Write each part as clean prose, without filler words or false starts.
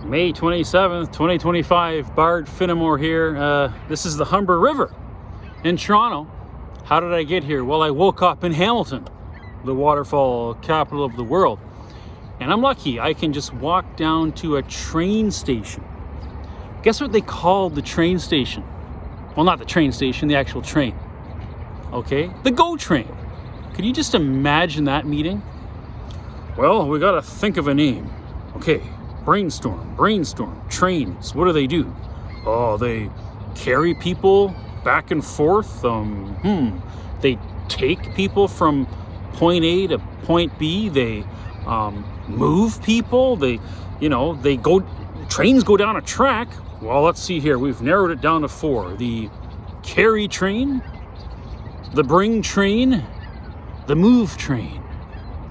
May 27th, 2025, Bard Finnemore here. This is the Humber River in Toronto. How did I get here? Well, I woke up in Hamilton, the waterfall capital of the world. And I'm lucky, I can just walk down to a train station. Guess what they call the train station? Well, not the train station, the actual train. Okay, the GO train. Could you just imagine that meeting? Well, we gotta think of a name. Okay, brainstorm, trains. What do? Oh, they carry people back and forth. They take people from point A to point B. They move people. Trains go down a track. Well, let's see here. We've narrowed it down to 4. The carry train, the bring train, the move train,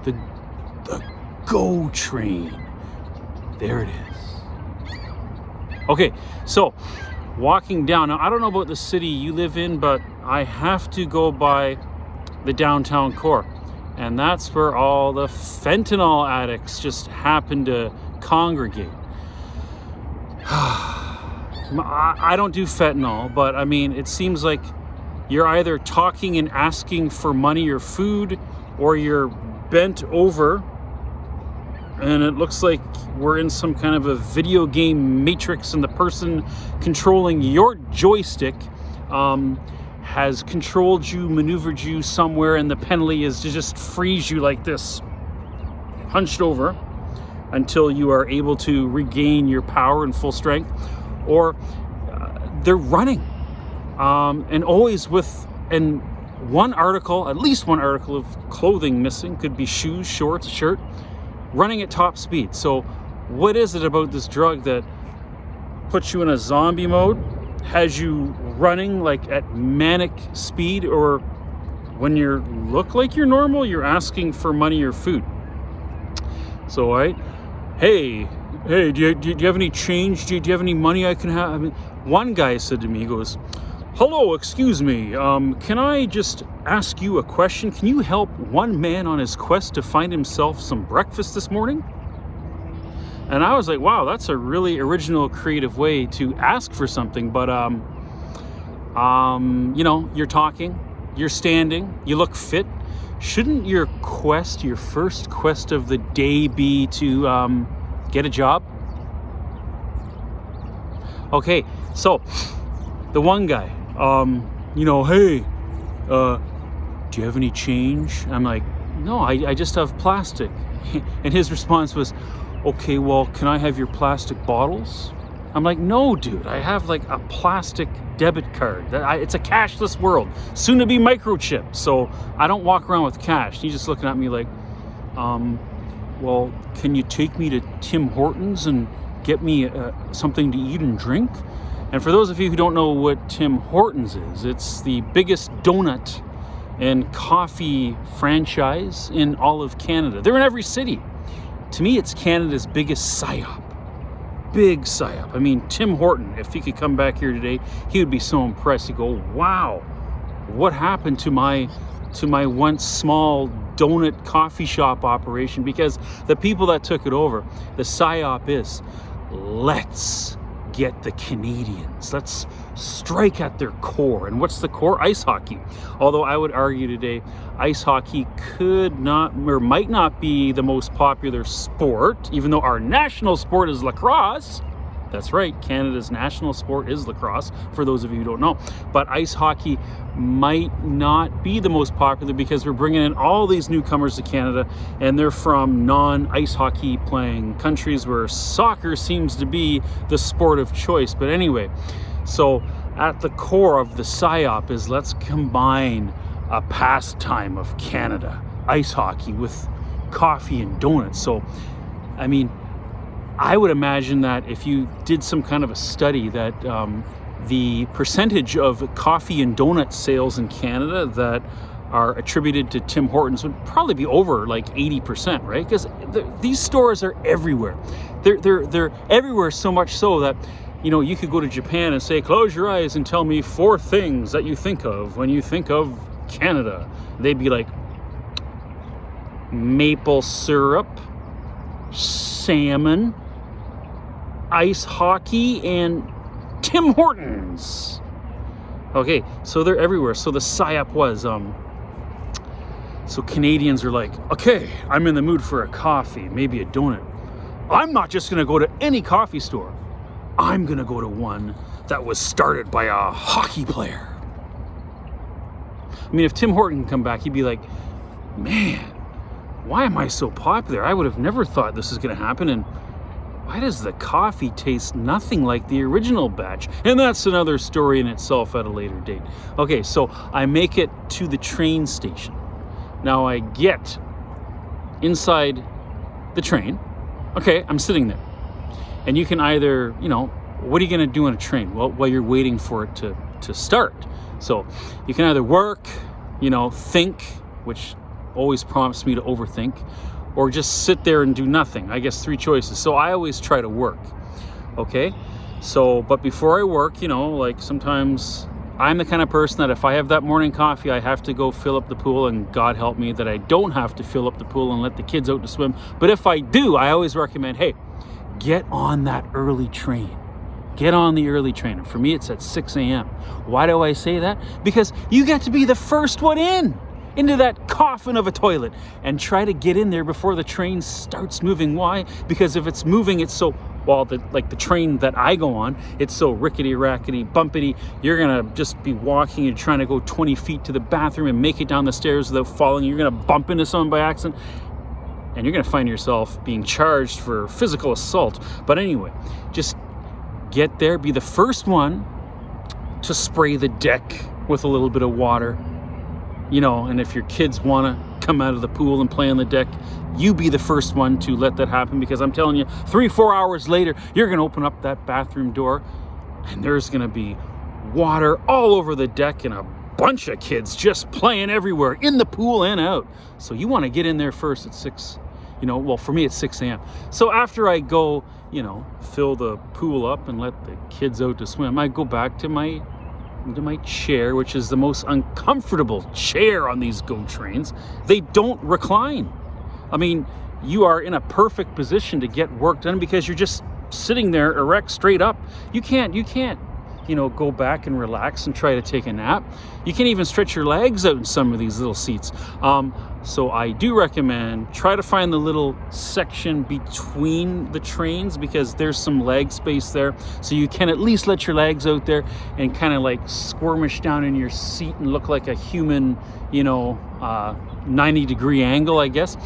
the GO train. There it is. Okay, so walking down. Now, I don't know about the city you live in, but I have to go by the downtown core. And that's where all the fentanyl addicts just happen to congregate. I don't do fentanyl, but I mean, it seems like you're either talking and asking for money or food, or you're bent over, and it looks like we're in some kind of a video game matrix, and the person controlling your joystick has controlled you, maneuvered you somewhere, and the penalty is to just freeze you like this, hunched over, until you are able to regain your power and full strength. Or they're running, and always with at least one article of clothing missing. Could be shoes, shorts, a shirt, running at top speed. So what is it about this drug that puts you in a zombie mode, has you running like at manic speed, or when you look like you're normal, you're asking for money or food? So, right? Hey, do you have any change? Do you have any money I can have? I mean, one guy said to me, he goes, "Hello, excuse me, can I just ask you a question? Can you help one man on his quest to find himself some breakfast this morning?" And I was like, wow, that's a really original, creative way to ask for something. But, you're talking, you're standing, you look fit. Shouldn't your first quest of the day be to get a job? Okay, so the one guy, hey, do you have any change? I'm like, no, I just have plastic. And his response was, okay, well, can I have your plastic bottles? I'm like, no, dude, I have like a plastic debit card. It's a cashless world, soon to be microchipped, so I don't walk around with cash. He's just looking at me like, well, can you take me to Tim Hortons and get me something to eat and drink? And for those of you who don't know what Tim Hortons is, it's the biggest donut and coffee franchise in all of Canada. They're in every city. To me, it's Canada's biggest psyop. Big psyop. I mean, Tim Horton, if he could come back here today, he would be so impressed. He'd go, wow, what happened to my once small donut coffee shop operation? Because the people that took it over, the psyop is, let's get the Canadians. Let's strike at their core. And what's the core? Ice hockey. Although I would argue today, ice hockey could not or might not be the most popular sport, even though our national sport is lacrosse. That's right, Canada's national sport is lacrosse, for those of you who don't know. But ice hockey might not be the most popular because we're bringing in all these newcomers to Canada, and they're from non-ice hockey playing countries where soccer seems to be the sport of choice. But anyway, so at the core of the psyop is, let's combine a pastime of Canada, ice hockey, with coffee and donuts. So, I mean, I would imagine that if you did some kind of a study, that the percentage of coffee and donut sales in Canada that are attributed to Tim Hortons would probably be over like 80%, right? Because these stores are everywhere. They're everywhere, so much so that, you could go to Japan and say, close your eyes and tell me 4 things that you think of when you think of Canada. They'd be like maple syrup, salmon, ice hockey, and Tim Hortons. Okay, so they're everywhere. So the psyop was, so Canadians are like, okay, I'm in the mood for a coffee, maybe a donut. I'm not just gonna go to any coffee store. I'm gonna go to one that was started by a hockey player. I mean, if Tim Horton can come back, he'd be like, man, why am I so popular? I would have never thought this is gonna happen, and why does the coffee taste nothing like the original batch? And that's another story in itself at a later date. Okay, so I make it to the train station. Now I get inside the train. Okay, I'm sitting there. And you can either, what are you gonna do on a train? Well, while you're waiting for it to start. So you can either work, think, which always prompts me to overthink, or just sit there and do nothing. I guess 3 choices. So I always try to work. Okay? So, but before I work, like sometimes I'm the kind of person that if I have that morning coffee, I have to go fill up the pool, and God help me that I don't have to fill up the pool and let the kids out to swim. But if I do, I always recommend, hey, get on that early train. Get on the early train. And for me, it's at 6 a.m. Why do I say that? Because you get to be the first one into that coffin of a toilet, and try to get in there before the train starts moving. Why? Because if it's moving, it's so, the train that I go on, it's so rickety, rackety, bumpity, you're gonna just be walking and trying to go 20 feet to the bathroom and make it down the stairs without falling. You're gonna bump into someone by accident, and you're gonna find yourself being charged for physical assault. But anyway, just get there, be the first one to spray the deck with a little bit of water. And if your kids want to come out of the pool and play on the deck, you be the first one to let that happen, because I'm telling you, 3-4 hours later, you're going to open up that bathroom door and there's going to be water all over the deck and a bunch of kids just playing everywhere in the pool and out. So you want to get in there first at 6, for me it's 6 a.m. So after I go, fill the pool up and let the kids out to swim, I go back to my chair, which is the most uncomfortable chair on these GO trains. They don't recline. I mean, you are in a perfect position to get work done because you're just sitting there erect, straight up. You can't, go back and relax and try to take a nap. You can't even stretch your legs out in some of these little seats. So I do recommend try to find the little section between the trains, because there's some leg space there. So you can at least let your legs out there and kind of like squirmish down in your seat and look like a human, 90-degree angle, I guess.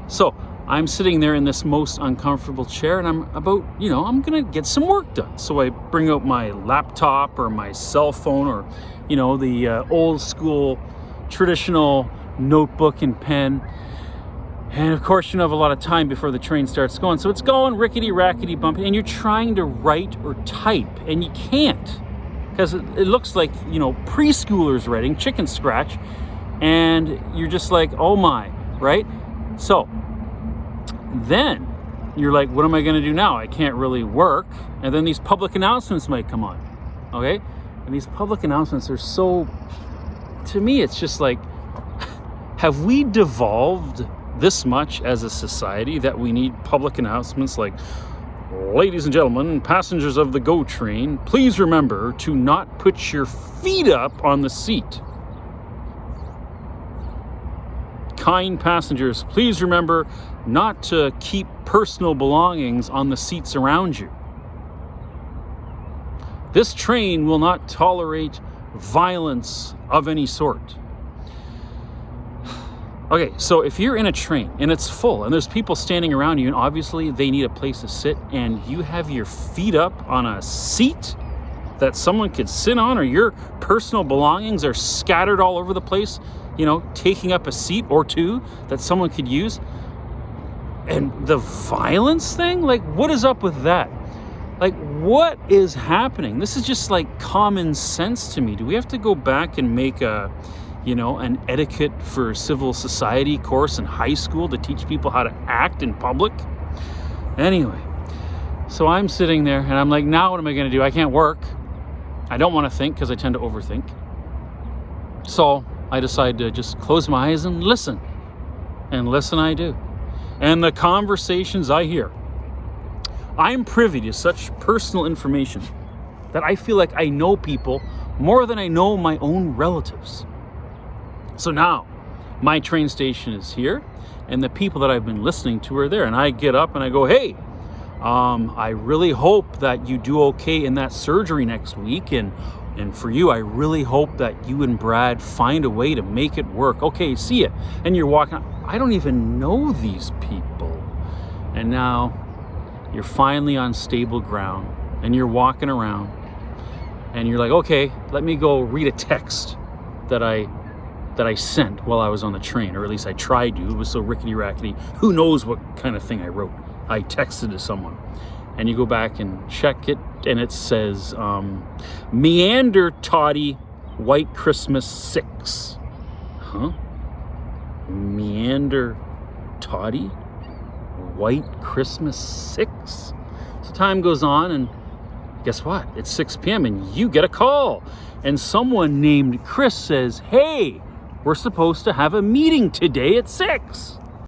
So I'm sitting there in this most uncomfortable chair, and I'm about, I'm gonna get some work done. So I bring out my laptop or my cell phone, or, the old school traditional notebook and pen. And of course, you have a lot of time before the train starts going. So it's going rickety, rackety, bumpy, and you're trying to write or type, and you can't, because it looks like, preschoolers writing chicken scratch, and you're just like, oh my, right? So then you're like, what am I going to do now? I can't really work. And then these public announcements might come on. Okay? And these public announcements are so, to me, it's just like, have we devolved this much as a society that we need public announcements like, ladies and gentlemen, passengers of the GO train, please remember to not put your feet up on the seat. Kind passengers, please remember not to keep personal belongings on the seats around you. This train will not tolerate violence of any sort. Okay, so if you're in a train and it's full and there's people standing around you, and obviously they need a place to sit, and you have your feet up on a seat that someone could sit on, or your personal belongings are scattered all over the place, taking up a seat or two that someone could use. And the violence thing, like, what is up with that? Like, what is happening? This is just like common sense to me. Do we have to go back and make an etiquette for civil society course in high school to teach people how to act in public? Anyway, so I'm sitting there and I'm like, now what am I going to do? I can't work. I don't want to think because I tend to overthink. So I decide to just close my eyes and listen. And listen I do. And the conversations I hear I'm privy to such personal information that I feel like I know people more than I know my own relatives. So now, my train station is here, and the people that I've been listening to are there. And I get up and I go, hey, I really hope that you do okay in that surgery next week. And for you, I really hope that you and Brad find a way to make it work. Okay, see ya. And you're walking. I don't even know these people. And now you're finally on stable ground, and you're walking around, and you're like, okay, let me go read a text that I sent while I was on the train, or at least I tried to. It was so rickety-rackety. Who knows what kind of thing I wrote. I texted to someone. And you go back and check it, and it says, Meander Toddy, White Christmas 6. Huh? Meander Toddy, White Christmas 6? So time goes on, and guess what? It's 6 p.m. and you get a call. And someone named Chris says, hey, we're supposed to have a meeting today at 6.